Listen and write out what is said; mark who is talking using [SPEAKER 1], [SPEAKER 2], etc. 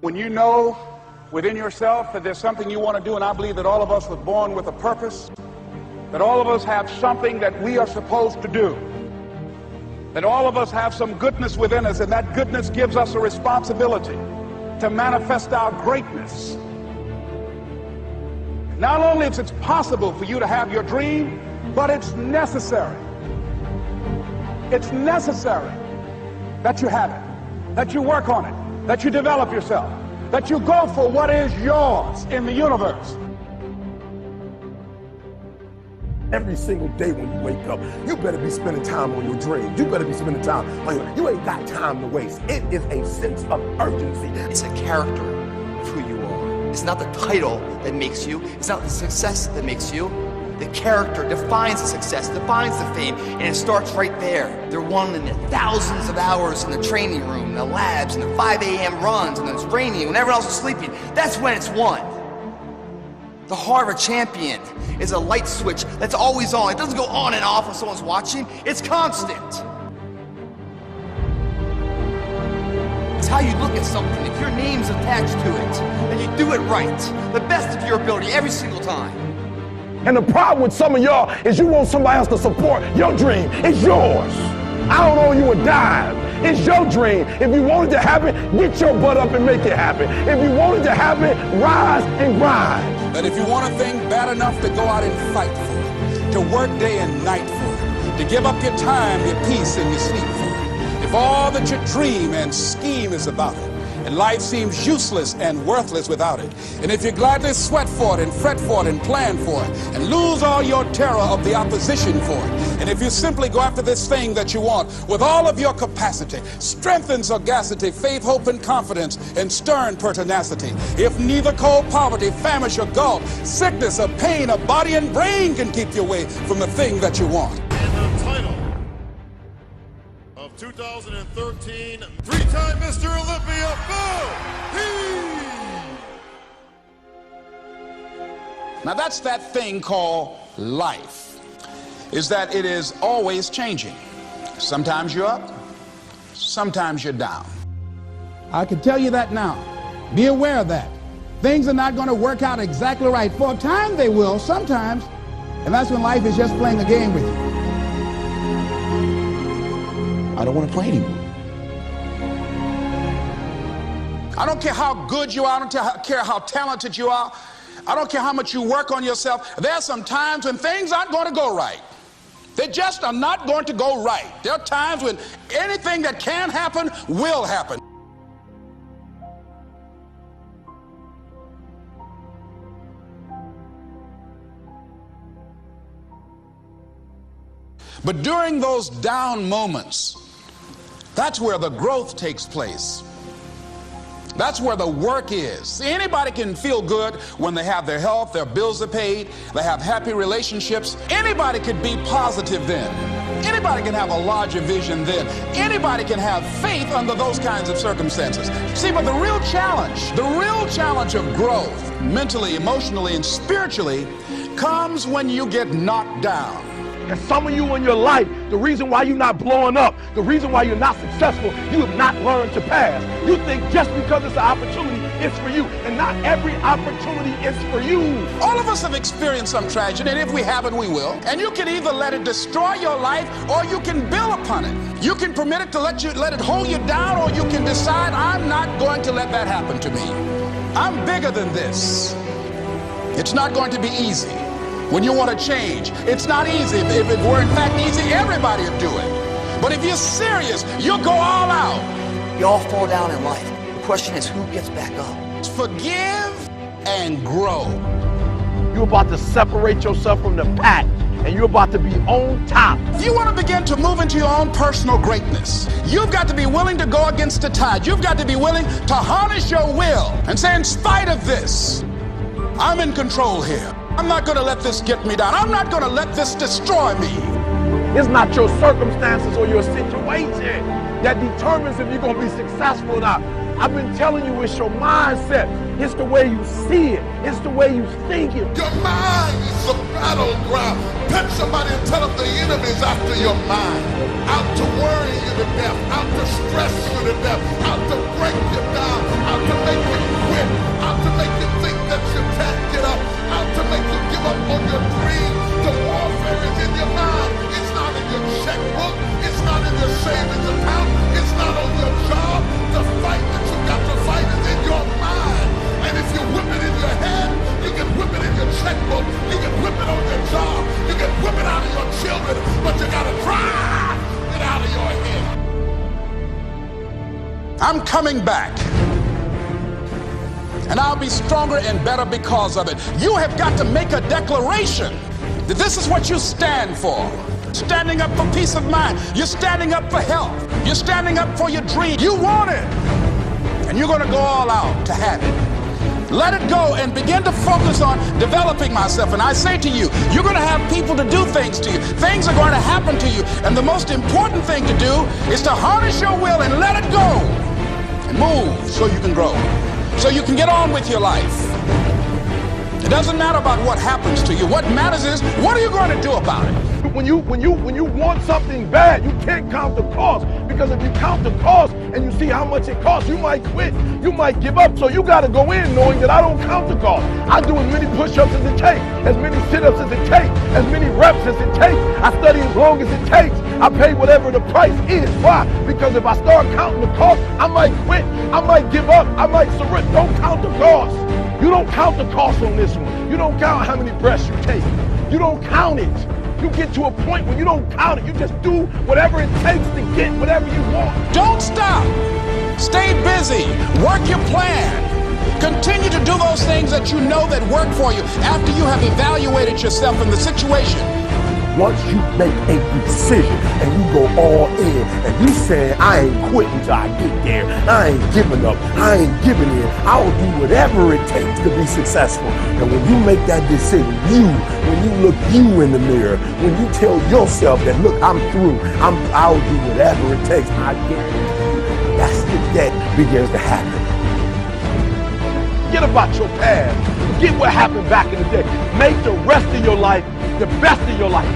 [SPEAKER 1] When you know within yourself that there's something you want to do, and I believe that all of us were born with a purpose, that all of us have something that we are supposed to do, that all of us have some goodness within us, and that goodness gives us a responsibility to manifest our greatness. Not only is it possible for you to have your dream, but it's necessary. It's necessary that you have it, that you work on it, that you develop yourself, that you go for what is yours in the universe.
[SPEAKER 2] Every single day when you wake up, you better be spending time on your dreams. You better be spending time on you ain't got time to waste. It is a sense of urgency.
[SPEAKER 3] It's a character of who you are. It's not the title that makes you. It's not the success that makes you. The character defines the success, defines the fame, and it starts right there. They're won in the thousands of hours in the training room, the labs, and the 5 a.m. runs, and then it's raining when everyone else is sleeping. That's when it's won. The heart of a champion is a light switch that's always on. It doesn't go on and off when someone's watching. It's constant. It's how you look at something. If your name's attached to it, and you do it right, the best of your ability every single time.
[SPEAKER 2] And the problem with some of y'all is you want somebody else to support your dream. It's yours. I don't owe you a dime. It's your dream. If you want it to happen, get your butt up and make it happen. If you want it to happen, rise and grind.
[SPEAKER 1] But if you want a thing bad enough to go out and fight for it, to work day and night for it, to give up your time, your peace, and your sleep for it, if all that you dream and scheme is about it, and life seems useless and worthless without it, and if you gladly sweat for it and fret for it and plan for it and lose all your terror of the opposition for it, and if you simply go after this thing that you want with all of your capacity, strength and sagacity, faith, hope, and confidence, and stern pertinacity, if neither cold poverty, famish, or gulf, sickness or pain of body and brain can keep you away from the thing that you want.
[SPEAKER 4] And the title of 2013, three-time Mr. Olympia,
[SPEAKER 1] Now that's that thing called life, is that it is always changing. Sometimes you're up, sometimes you're down. I can tell you that now. Be aware of that. Things are not going to work out exactly right. For a time they will, sometimes, and that's when life is just playing a game with you. I don't want to play anymore. I don't care how good you are. I don't care how talented you are. I don't care how much you work on yourself. There are some times when things aren't going to go right. They just are not going to go right. There are times when anything that can happen will happen. But during those down moments, that's where the growth takes place. That's where the work is. See, anybody can feel good when they have their health, their bills are paid, they have happy relationships. Anybody could be positive then. Anybody can have a larger vision then. Anybody can have faith under those kinds of circumstances. See, but the real challenge of growth, mentally, emotionally, and spiritually, comes when you get knocked down.
[SPEAKER 2] And some of you in your life, the reason why you're not blowing up, the reason why you're not successful, you have not learned to pass. You think just because it's an opportunity, it's for you. And not every opportunity is for you.
[SPEAKER 1] All of us have experienced some tragedy, and if we haven't, we will. And you can either let it destroy your life, or you can build upon it. You can permit it to let it hold you down, or you can decide, I'm not going to let that happen to me. I'm bigger than this. It's not going to be easy. When you want to change, it's not easy. If it were in fact easy, everybody would do it. But if you're serious, you'll go all out.
[SPEAKER 3] You all fall down in life. The question is, who gets back up?
[SPEAKER 1] Forgive and grow.
[SPEAKER 2] You're about to separate yourself from the pack, and you're about to be on top.
[SPEAKER 1] If you want to begin to move into your own personal greatness, you've got to be willing to go against the tide. You've got to be willing to harness your will and say, in spite of this, I'm in control here. I'm not going to let this get me down. I'm not going to let this destroy me.
[SPEAKER 2] It's not your circumstances or your situation that determines if you're going to be successful or not. I've been telling you, it's your mindset. It's the way you see it. It's the way you think it.
[SPEAKER 4] Your mind is the battleground. Touch somebody and tell them the enemy's after your mind. Out to worry you to death. Out to stress you to death. Out to break you down. Out to make you
[SPEAKER 1] coming back. And I'll be stronger and better because of it. You have got to make a declaration that this is what you stand for. Standing up for peace of mind. You're standing up for health. You're standing up for your dream. You want it. And you're going to go all out to have it. Let it go and begin to focus on developing myself. And I say to you, you're going to have people to do things to you. Things are going to happen to you. And the most important thing to do is to harness your will and let it go. And move so you can grow. So you can get on with your life. It doesn't matter about what happens to you. What matters is, what are you going to do about it?
[SPEAKER 2] When you want something bad, you can't count the cost, because if you count the cost and you see how much it costs, you might quit, you might give up. So you got to go in knowing that I don't count the cost. I do as many push-ups as it takes, as many sit-ups as it takes, as many reps as it takes. I study as long as it takes. I pay whatever the price is. Why? Because if I start counting the cost, I might quit, I might give up, I might surrender. Don't count the cost. You don't count the cost on this one. You don't count how many breaths you take. You don't count it. You get to a point where you don't count it. You just do whatever it takes to get whatever you want.
[SPEAKER 1] Don't stop. Stay busy. Work your plan. Continue to do those things that you know that work for you after you have evaluated yourself in the situation.
[SPEAKER 2] Once you make a decision and you go all in and you say, I ain't quitting till I get there, I ain't giving up, I ain't giving in, I will do whatever it takes to be successful. And when you make that decision, when you look you in the mirror, when you tell yourself that, look, I'm through, I'll do whatever it takes, I guarantee you, that's the day begins to happen. Forget about your past. Forget what happened back in the day. Make the rest of your life the best of your life.